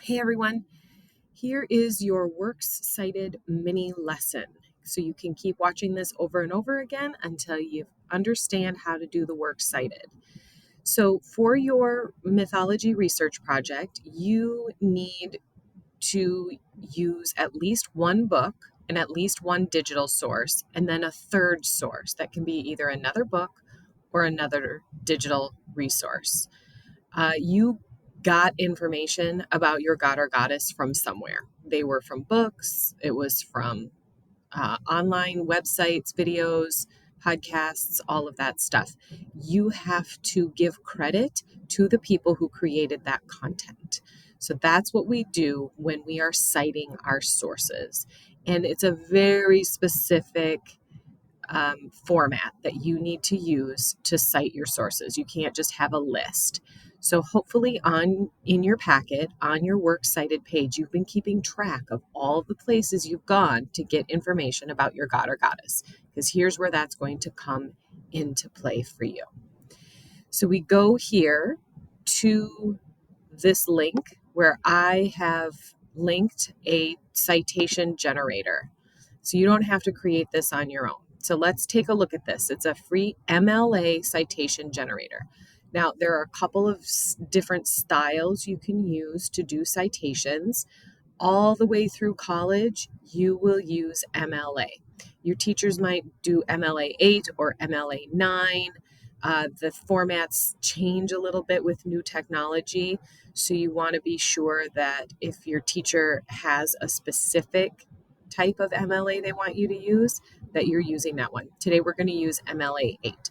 Hey everyone, here is your works cited mini lesson. So you can keep watching this over and over again until you understand how to do the works cited. So for your mythology research project, you need to use at least one book and at least one digital source, and then a third source that can be either another book or another digital resource. You got information about your god or goddess from somewhere. They were from books, it was from online websites, videos, podcasts, all of that stuff. You have to give credit to the people who created that content. So that's what we do when we are citing our sources. And it's a very specific format that you need to use to cite your sources. You can't just have a list. So hopefully in your packet, on your works cited page, you've been keeping track of all the places you've gone to get information about your god or goddess, because here's where that's going to come into play for you. So we go here to this link where I have linked a citation generator. So you don't have to create this on your own. So let's take a look at this. It's a free MLA citation generator. Now, there are a couple of different styles you can use to do citations. All the way through college, you will use MLA. Your teachers might do MLA 8 or MLA 9. The formats change a little bit with new technology. So you want to be sure that if your teacher has a specific type of MLA they want you to use, that you're using that one. Today we're going to use MLA 8.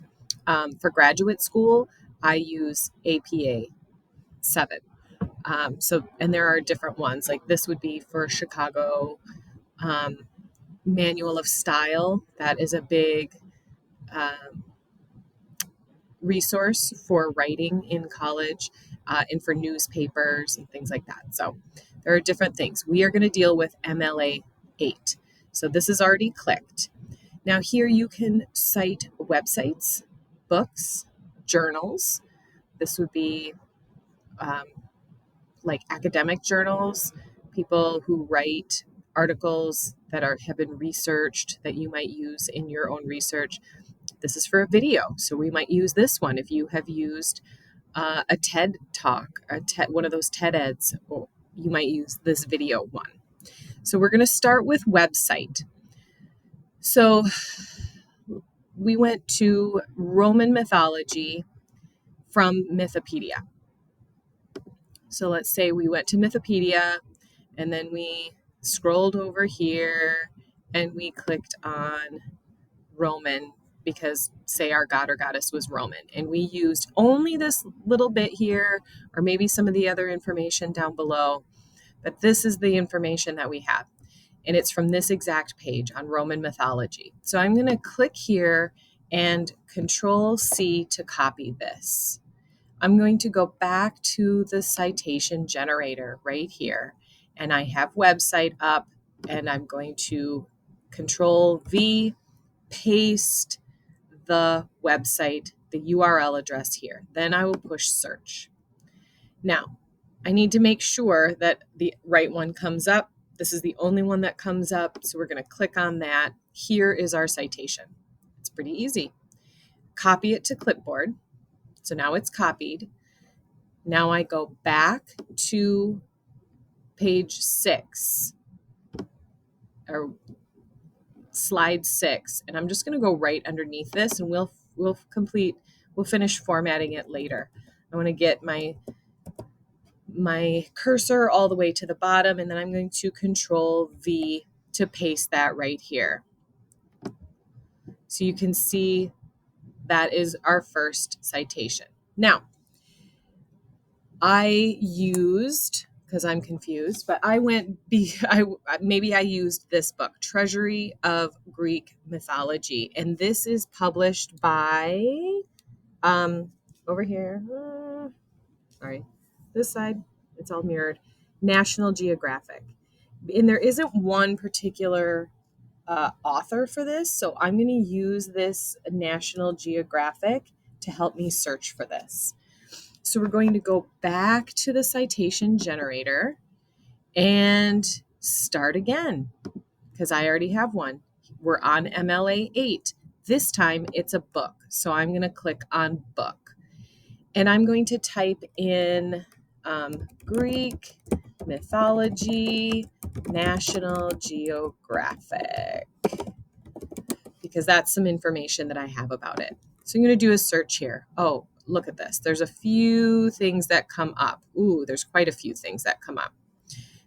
For graduate school, I use APA 7. And there are different ones. Like this would be for Chicago Manual of Style. That is a big resource for writing in college and for newspapers and things like that. So there are different things. We are going to deal with MLA 8. So this is already clicked. Now here you can cite websites, books, journals. This would be like academic journals, people who write articles that have been researched that you might use in your own research. This is for a video, so we might use this one if you have used a TED talk, one of those TED Eds. Or you might use this video one. So we're going to start with website. So we went to Roman mythology from Mythopedia. So let's say we went to Mythopedia and then we scrolled over here and we clicked on Roman because, say, our god or goddess was Roman, and we used only this little bit here, or maybe some of the other information down below, but this is the information that we have, and it's from this exact page on Roman mythology. So I'm going to click here and Control C to copy this. I'm going to go back to the citation generator right here, and I have website up, and I'm going to Control V, paste the website, the URL address here. Then I will push search. Now, I need to make sure that the right one comes up. This is the only one that comes up, so we're going to click on that. Here is our citation. It's pretty easy. Copy it to clipboard. So now it's copied. Now I go back to page 6 or slide 6, and I'm just going to go right underneath this, and we'll finish formatting it later. I want to get my cursor all the way to the bottom, and then I'm going to Control V to paste that right here. So you can see that is our first citation. Now, I used, because I'm confused, but I used this book, Treasury of Greek Mythology, and this is published by over here. Sorry, this side, it's all mirrored. National Geographic, and there isn't one particular author for this, so I'm going to use this National Geographic to help me search for this. So we're going to go back to the citation generator, and start again because I already have one. We're on MLA 8. This time it's a book. So I'm going to click on book and I'm going to type in Greek mythology, National Geographic, because that's some information that I have about it. So I'm going to do a search here. Oh, look at this. There's a few things that come up. Ooh, there's quite a few things that come up.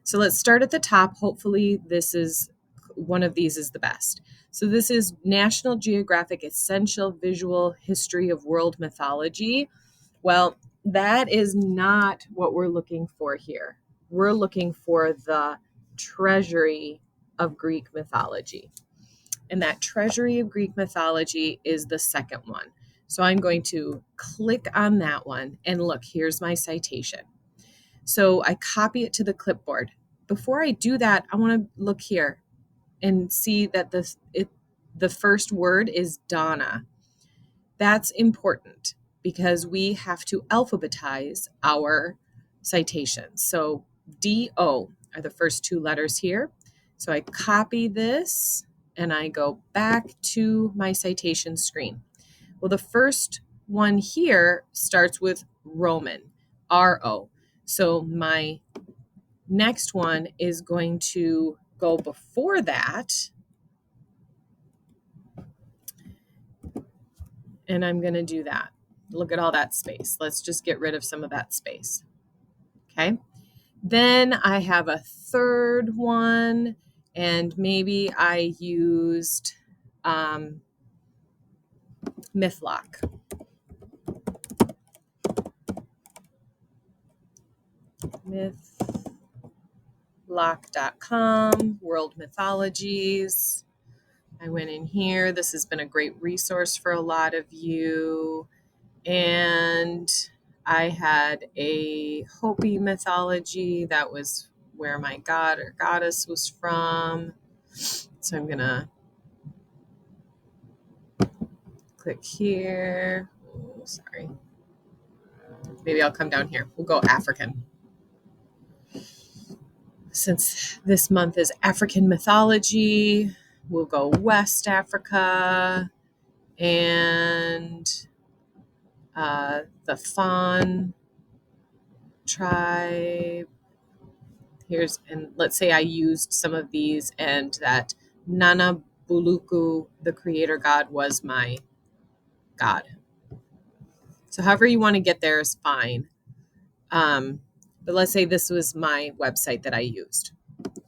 So let's start at the top. Hopefully this is one of these is the best. So this is National Geographic Essential Visual History of World Mythology. Well, that is not what we're looking for here. We're looking for the treasury of Greek mythology. And that treasury of Greek mythology is the second one. So I'm going to click on that one and look, here's my citation. So I copy it to the clipboard. Before I do that, I want to look here and see that the first word is Donna. That's important because we have to alphabetize our citations. So D-O are the first two letters here. So I copy this and I go back to my citation screen. Well, the first one here starts with Roman, R-O. So my next one is going to go before that. And I'm going to do that. Look at all that space. Let's just get rid of some of that space. Okay. Then I have a third one, and maybe I used Mythlock. Mythlock.com, World Mythologies. I went in here. This has been a great resource for a lot of you. And I had a Hopi mythology. That was where my god or goddess was from. So I'm going to click here. Oh, sorry. Maybe I'll come down here. We'll go African. Since this month is African mythology, we'll go West Africa and the Fawn tribe. And let's say I used some of these and that Nana Buluku, the creator god, was my god. So however you want to get there is fine. But let's say this was my website that I used.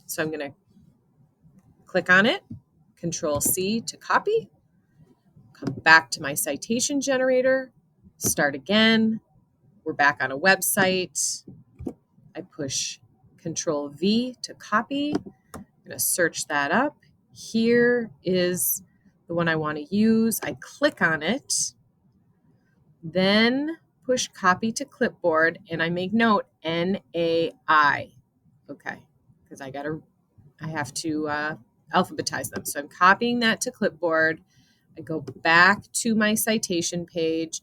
So I'm going to click on it, Control C to copy, come back to my citation generator, start again. We're back on a website. I push Control V to copy. I'm going to search that up. Here is the one I want to use. I click on it, then push copy to clipboard, and I make note NAI. Okay, because I have to alphabetize them. So I'm copying that to clipboard. I go back to my citation page.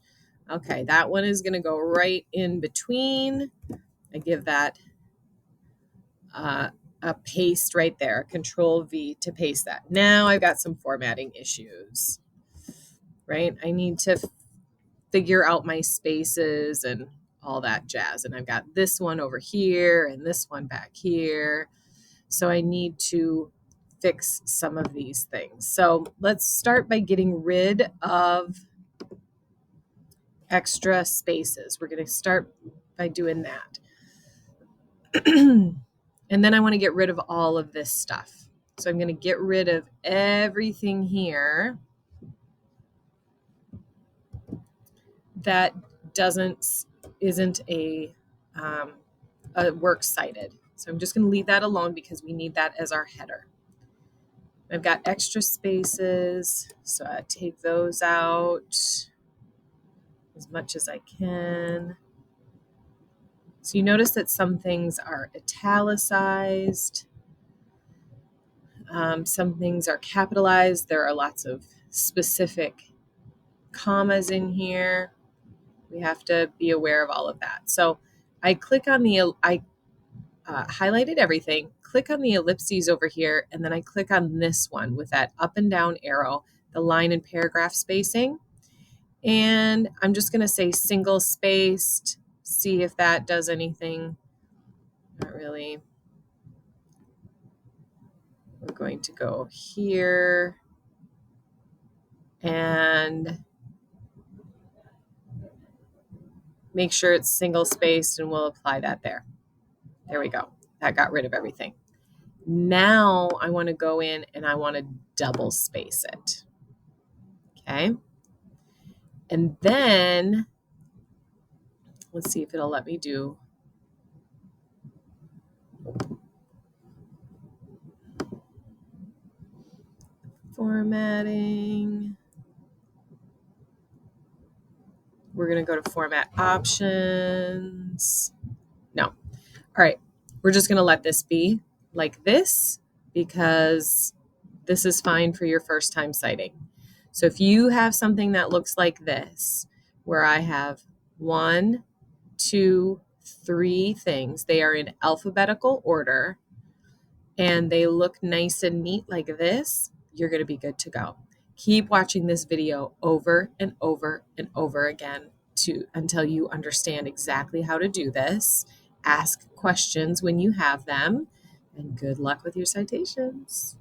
Okay, that one is going to go right in between. I give that a paste right there, Control V to paste that. Now I've got some formatting issues, right? I need to figure out my spaces and all that jazz. And I've got this one over here and this one back here. So I need to fix some of these things. So let's start by getting rid of extra spaces. We're going to start by doing that. And then I want to get rid of all of this stuff. So I'm going to get rid of everything here that isn't a works cited. So I'm just going to leave that alone because we need that as our header. I've got extra spaces, so I take those out as much as I can. So you notice that some things are italicized. Some things are capitalized. There are lots of specific commas in here. We have to be aware of all of that. So I click on highlighted everything, click on the ellipses over here, and then I click on this one with that up and down arrow, the line and paragraph spacing. And I'm just going to say single spaced, see if that does anything. Not really. We're going to go here and make sure it's single spaced, and we'll apply that there. There we go. That got rid of everything. Now I want to go in and I want to double space it. Okay. And then let's see if it'll let me do. Formatting. We're going to go to format options. No. All right. We're just going to let this be like this because this is fine for your first time citing. So if you have something that looks like this, where I have 1, 2, 3 things, they are in alphabetical order, and they look nice and neat like this, you're going to be good to go. Keep watching this video over and over and over again until you understand exactly how to do this. Ask questions when you have them, and good luck with your citations.